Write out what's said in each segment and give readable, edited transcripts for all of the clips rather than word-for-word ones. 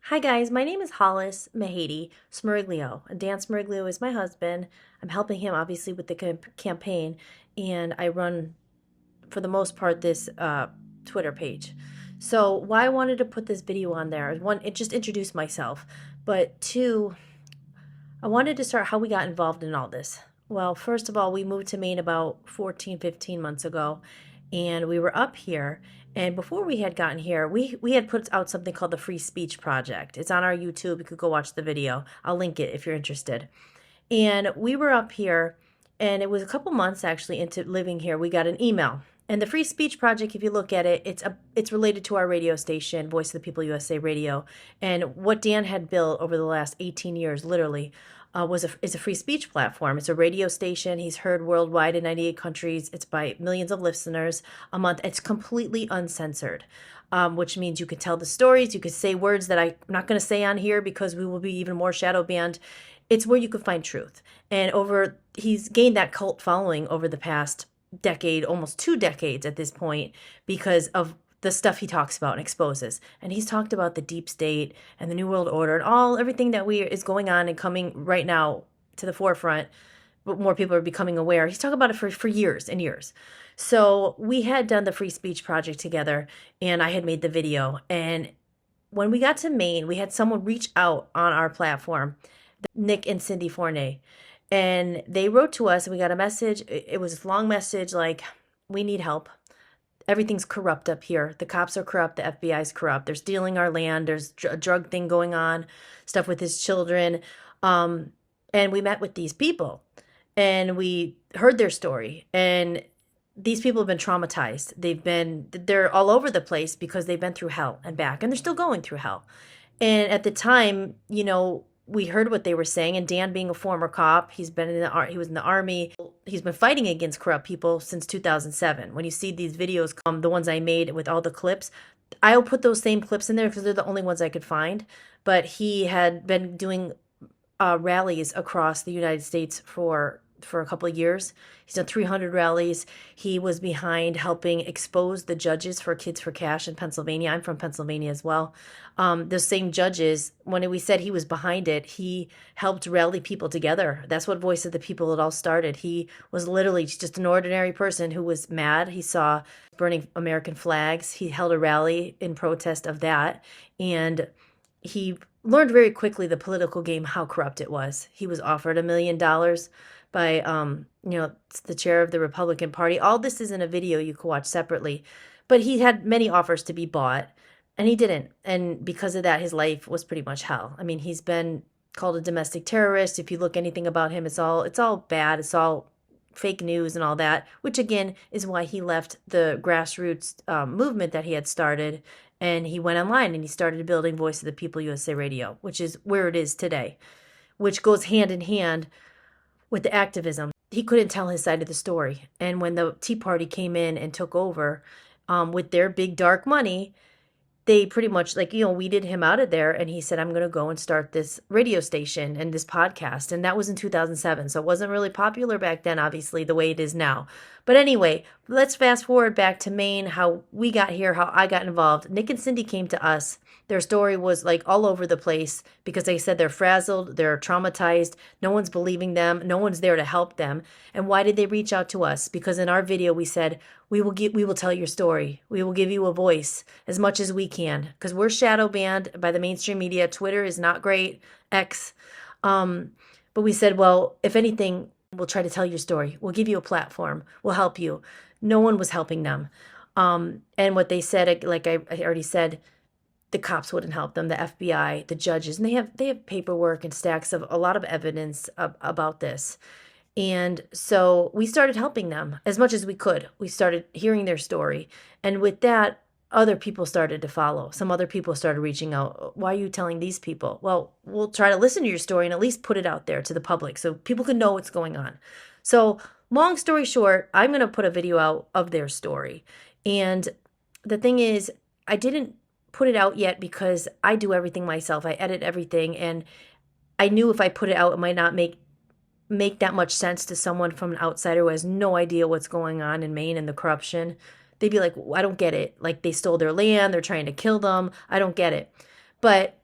Hi guys, my name is Hollis Mahady Smeriglio. Dan Smeriglio is my husband. I'm helping him obviously with the campaign, and I run, for the most part, this Twitter page. So why I wanted to put this video on there is one, it just introduced myself, but two, I wanted to start how we got involved in all this. Well, first of all, we moved to Maine about 14, 15 months ago, and we were up here. And before we had gotten here, we had put out something called the Free Speech Project. It's on our YouTube. You could go watch the video. I'll link it if you're interested. And we were up here, and it was a couple months actually into living here. We got an email. And the Free Speech Project, if you look at it, it's related to our radio station, Voice of the People USA Radio. And what Dan had built over the last 18 years, literally, is a free speech platform. It's a radio station. He's heard worldwide in 98 countries. It's by millions of listeners a month. It's completely uncensored, which means you could tell the stories. You could say words that I'm not going to say on here because we will be even more shadow banned. It's where you could find truth. And he's gained that cult following over the past decade, almost 2 decades at this point, because of the stuff he talks about and exposes. And he's talked about the deep state and the New World Order and everything that is going on and coming right now to the forefront. But more people are becoming aware. He's talked about it for years and years. So we had done the Free Speech Project together, and I had made the video. And when we got to Maine, we had someone reach out on our platform, Nick and Cindy Fournier. And they wrote to us, and we got a message. It was a long message like, we need help. Everything's corrupt up here. The cops are corrupt. The FBI is corrupt. They're stealing our land. There's a drug thing going on, stuff with his children. And we met with these people, and we heard their story. And these people have been traumatized. They're all over the place because they've been through hell and back, and they're still going through hell. And at the time, we heard what they were saying. And Dan, being a former cop, he was in the army. He's been fighting against corrupt people since 2007. When you see these videos, the ones I made with all the clips, I'll put those same clips in there because they're the only ones I could find. But he had been doing rallies across the United States for a couple of years. He's done 300 rallies. He was behind helping expose the judges for Kids for Cash in Pennsylvania. I'm from Pennsylvania as well. Those same judges, when we said he was behind it, he helped rally people together. That's what Voice of the People, it all started. He was literally just an ordinary person who was mad. He saw burning American flags. He held a rally in protest of that. And he learned very quickly the political game, how corrupt it was. He was offered $1 million by the chair of the Republican Party. All this is in a video you can watch separately. But he had many offers to be bought, and he didn't. And because of that, his life was pretty much hell. I mean, he's been called a domestic terrorist. If you look anything about him, it's all bad. It's all fake news and all that, which again is why he left the grassroots movement that he had started, and he went online and he started building Voice of the People USA Radio, which is where it is today, which goes hand in hand with the activism. He couldn't tell his side of the story. And when the Tea Party came in and took over with their big dark money, they pretty much weeded him out of there. And he said, I'm going to go and start this radio station and this podcast. And that was in 2007. So it wasn't really popular back then, obviously, the way it is now. But anyway, let's fast forward back to Maine, how we got here, how I got involved. Nick and Cindy came to us. Their story was all over the place because they said they're frazzled, they're traumatized, no one's believing them, no one's there to help them. And why did they reach out to us? Because in our video we said, we will tell your story. We will give you a voice as much as we can, because we're shadow banned by the mainstream media. Twitter is not great, X. But we said, well, if anything, we'll try to tell your story. We'll give you a platform. We'll help you. No one was helping them. And what they said, like I already said, the cops wouldn't help them, the FBI, the judges, and they have paperwork and stacks of a lot of evidence about this. And so we started helping them as much as we could. We started hearing their story. And with that, other people started to follow. Some other people started reaching out. Why are you telling these people? Well, we'll try to listen to your story and at least put it out there to the public so people can know what's going on. So long story short, I'm going to put a video out of their story. And the thing is, I didn't put it out yet because I do everything myself. I edit everything, and I knew if I put it out, it might not make that much sense to someone from an outsider who has no idea what's going on in Maine and the corruption. They'd be like, I don't get it. Like, they stole their land, they're trying to kill them. I don't get it. But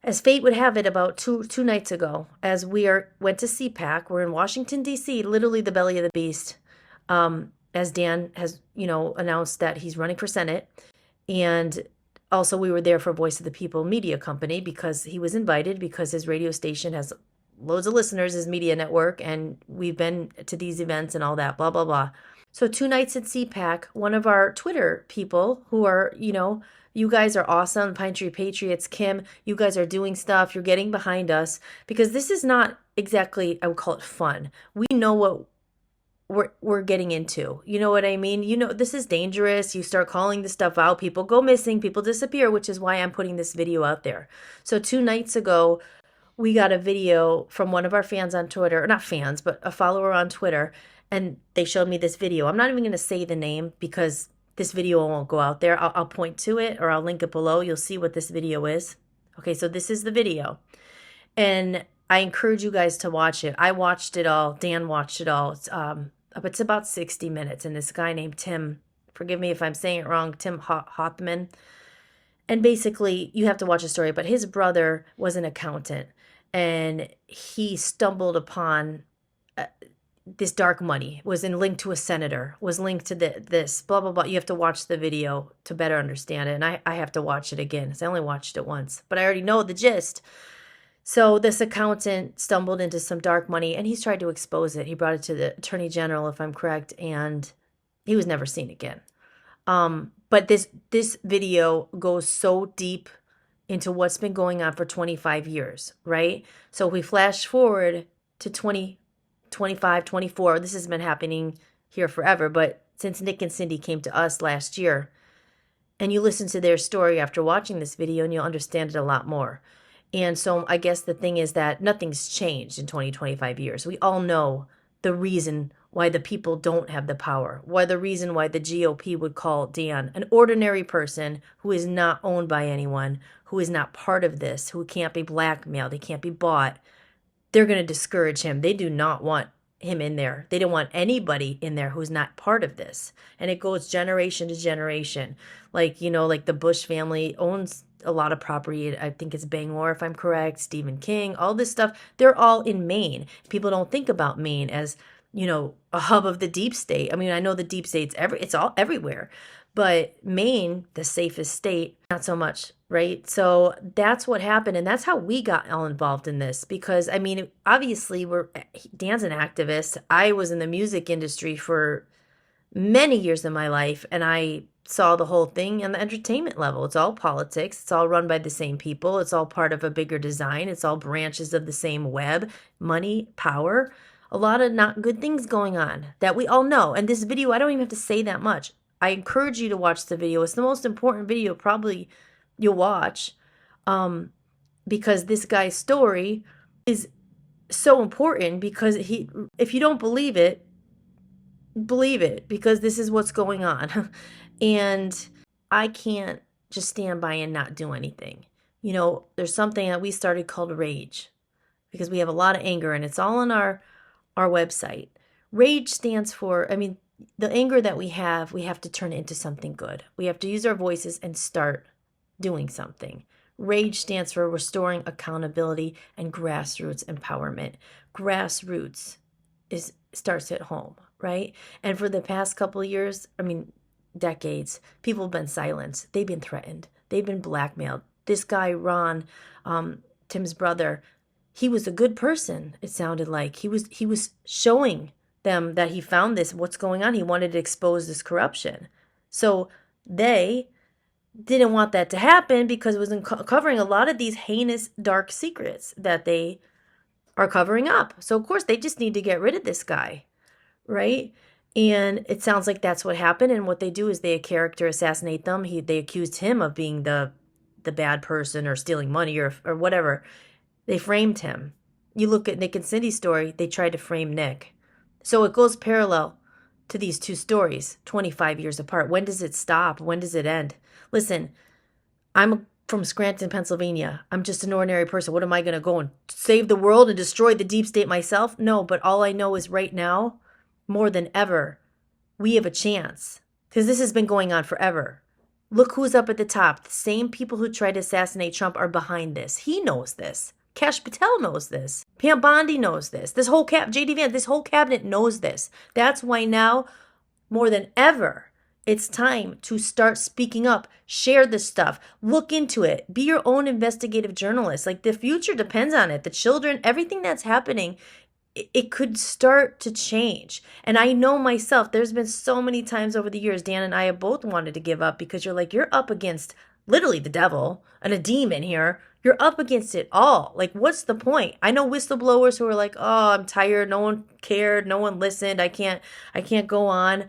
As fate would have it, about two nights ago, as went to CPAC, we're in Washington D.C., literally the belly of the beast. As Dan has announced that he's running for Senate, and also we were there for Voice of the People Media Company because he was invited because his radio station has loads of listeners, his media network, and we've been to these events and all that, blah blah blah. So 2 nights at CPAC, one of our Twitter people who are, you guys are awesome, Pine Tree Patriots, Kim, you guys are doing stuff, you're getting behind us, because this is not exactly, I would call it fun. We know what we're getting into. You know what I mean? This is dangerous. You start calling this stuff out, people go missing, people disappear, which is why I'm putting this video out there. So 2 nights ago, we got a video from one of our fans on Twitter, or not fans, but a follower on Twitter, and they showed me this video. I'm not even going to say the name because this video won't go out there. I'll point to it or I'll link it below. You'll see what this video is. Okay, so this is the video. And I encourage you guys to watch it. I watched it all. Dan watched it all. It's about 60 minutes. And this guy named Tim, forgive me if I'm saying it wrong, Tim Hothman. And basically, you have to watch the story, but his brother was an accountant. And he stumbled upon this dark money, was linked to a senator, was linked to this, blah, blah, blah. You have to watch the video to better understand it. And I have to watch it again because I only watched it once, but I already know the gist. So this accountant stumbled into some dark money and he's tried to expose it. He brought it to the attorney general, if I'm correct, and he was never seen again. But this video goes so deep into what's been going on for 25 years, right? So if we flash forward to 2025, 24, this has been happening here forever, but since Nick and Cindy came to us last year, and you listen to their story after watching this video and you'll understand it a lot more. And so I guess the thing is that nothing's changed in 25 years. We all know the reason why the people don't have the power, the reason why the GOP would call Dan an ordinary person who is not owned by anyone, who is not part of this, who can't be blackmailed, he can't be bought. They're going to discourage him. They do not want him in there. They don't want anybody in there who's not part of this. And it goes generation to generation. Like the Bush family owns a lot of property. I think it's Bangor, if I'm correct, Stephen King, all this stuff. They're all in Maine. People don't think about Maine as, a hub of the deep state. I mean, I know the deep state's it's all everywhere. But Maine, the safest state, not so much, right? So that's what happened. And that's how we got all involved in this. Because, I mean, obviously, Dan's an activist. I was in the music industry for many years in my life. And I saw the whole thing on the entertainment level. It's all politics. It's all run by the same people. It's all part of a bigger design. It's all branches of the same web. Money, power. A lot of not good things going on that we all know. And this video, I don't even have to say that much. I encourage you to watch the video. It's the most important video probably you'll watch because this guy's story is so important because if you don't believe it because this is what's going on. And I can't just stand by and not do anything. There's something that we started called Rage because we have a lot of anger and it's all on our website. Rage stands for, the anger that we have to turn it into something good. We have to use our voices and start doing something. RAGE stands for Restoring Accountability and Grassroots Empowerment. Grassroots starts at home, right? And for the past couple of years, decades, people have been silenced. They've been threatened. They've been blackmailed. This guy, Ron, Tim's brother, he was a good person, it sounded like. He was showing them that he found what's going on. He wanted to expose this corruption. So they didn't want that to happen because it was covering a lot of these heinous, dark secrets that they are covering up. So, of course, they just need to get rid of this guy, right? And it sounds like that's what happened. And what they do is they character assassinate them. They accused him of being the bad person or stealing money or whatever. They framed him. You look at Nick and Cindy's story, they tried to frame Nick. So it goes parallel to these two stories, 25 years apart. When does it stop? When does it end? Listen, I'm from Scranton, Pennsylvania. I'm just an ordinary person. What am I going to go and save the world and destroy the deep state myself? No, but all I know is right now, more than ever, we have a chance because this has been going on forever. Look who's up at the top. The same people who tried to assassinate Trump are behind this. He knows this. Kash Patel knows this. Pam Bondi knows this. This whole JD Vance, this whole cabinet knows this. That's why now, more than ever, it's time to start speaking up. Share this stuff. Look into it. Be your own investigative journalist. Like, the future depends on it. The children, everything that's happening, it could start to change. And I know myself, there's been so many times over the years, Dan and I have both wanted to give up, because you're up against literally the devil and a demon here. You're up against it all. Like, what's the point? I know whistleblowers who are like, oh, I'm tired. No one cared. No one listened. I can't go on.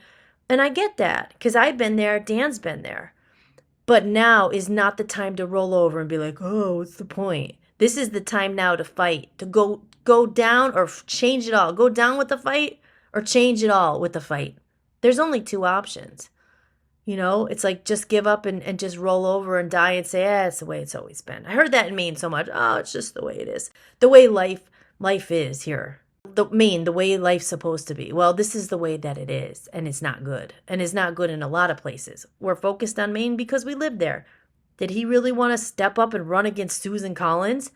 And I get that, because I've been there. Dan's been there. But now is not the time to roll over and be like, oh, what's the point? This is the time now to fight, to go down or change it all. Go down with the fight or change it all with the fight. There's only two options. It's like, just give up and just roll over and die and say, it's the way it's always been. I heard that in Maine so much. Oh, it's just the way it is. The way life is here. The way life's supposed to be. Well, this is the way that it is, and it's not good. And it's not good in a lot of places. We're focused on Maine because we live there. Did he really want to step up and run against Susan Collins?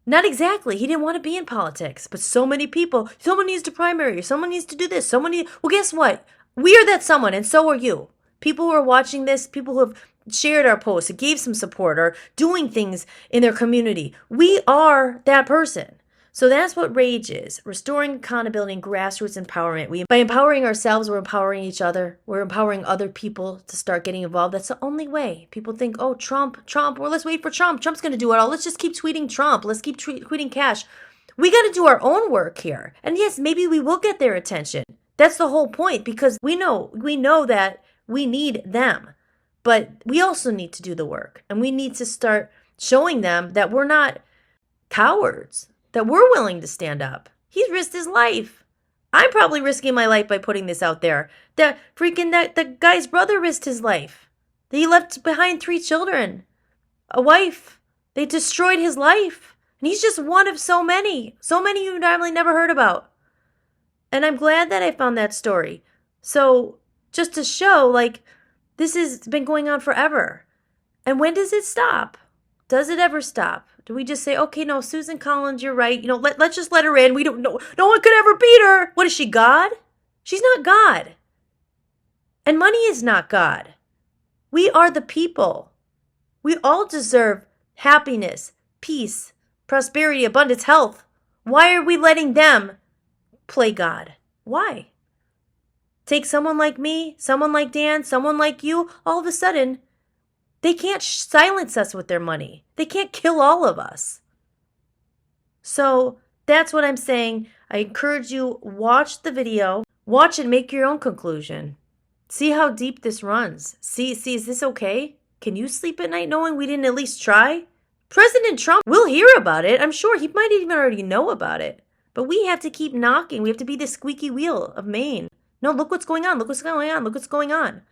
Not exactly. He didn't want to be in politics. But so many people, someone needs to primary, someone needs to do this, well, guess what? We are that someone, and so are you. People who are watching this, people who have shared our posts, gave some support, or doing things in their community. We are that person. So that's what RAGE is: restoring accountability and grassroots empowerment. By empowering ourselves, we're empowering each other. We're empowering other people to start getting involved. That's the only way. People think, oh, Trump, well, let's wait for Trump. Trump's going to do it all. Let's just keep tweeting Trump. Let's keep tweeting Kash. We got to do our own work here. And yes, maybe we will get their attention. That's the whole point, because we know that we need them. But we also need to do the work. And we need to start showing them that we're not cowards, that we're willing to stand up. He's risked his life. I'm probably risking my life by putting this out there. The guy's brother risked his life. He left behind 3 children, a wife. They destroyed his life. And he's just one of so many you've normally never heard about. And I'm glad that I found that story. So just to show, like, this has been going on forever. And when does it stop? Does it ever stop? Do we just say, okay, no, Susan Collins, you're right. Let's just let her in. We don't know. No one could ever beat her. What is she, God? She's not God. And money is not God. We are the people. We all deserve happiness, peace, prosperity, abundance, health. Why are we letting them play God? Why? Take someone like me, someone like Dan, someone like you, all of a sudden, they can't silence us with their money. They can't kill all of us. So that's what I'm saying. I encourage you, watch the video. Watch and make your own conclusion. See how deep this runs. See, is this okay? Can you sleep at night knowing we didn't at least try? President Trump will hear about it. I'm sure he might even already know about it. But we have to keep knocking. We have to be the squeaky wheel of Maine. No, look what's going on. Look what's going on. Look what's going on.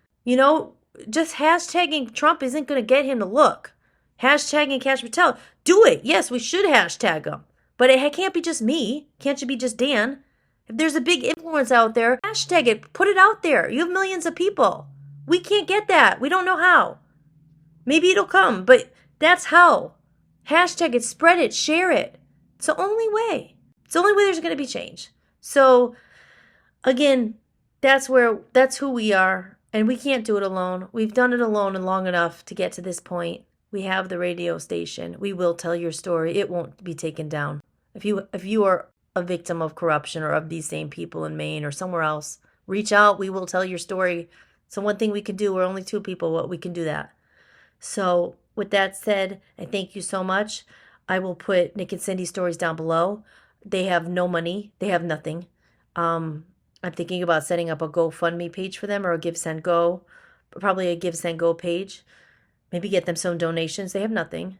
Just hashtagging Trump isn't going to get him to look. Hashtagging Kash Patel, do it. Yes, we should hashtag him. But it can't be just me. Can't you be just Dan? If there's a big influence out there, hashtag it. Put it out there. You have millions of people. We can't get that. We don't know how. Maybe it'll come, but that's how. Hashtag it, spread it, share it. It's the only way. It's the only way there's going to be change. So, again, that's who we are. And we can't do it alone. We've done it alone and long enough to get to this point. We have the radio station. We will tell your story. It won't be taken down. If you are a victim of corruption or of these same people in Maine or somewhere else, reach out. We will tell your story. So one thing we can do, we're only 2 people, we can do that. So with that said, I thank you so much. I will put Nick and Cindy's stories down below. They have no money. They have nothing. I'm thinking about setting up a GoFundMe page for them, or a Give Send Go, but probably a Give Send Go page. Maybe get them some donations. They have nothing.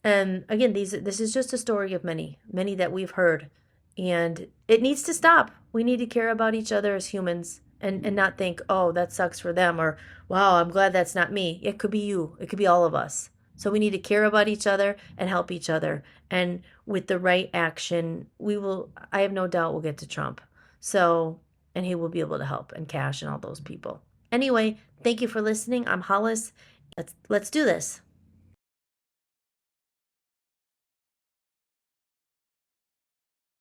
And again, this is just a story of many that we've heard. And it needs to stop. We need to care about each other as humans and not think, oh, that sucks for them, or wow, I'm glad that's not me. It could be you. It could be all of us. So we need to care about each other and help each other. And with the right action, I have no doubt we'll get to Trump. So, and he will be able to help, and Kash and all those people. Anyway, thank you for listening. I'm Hollis, Let's do this.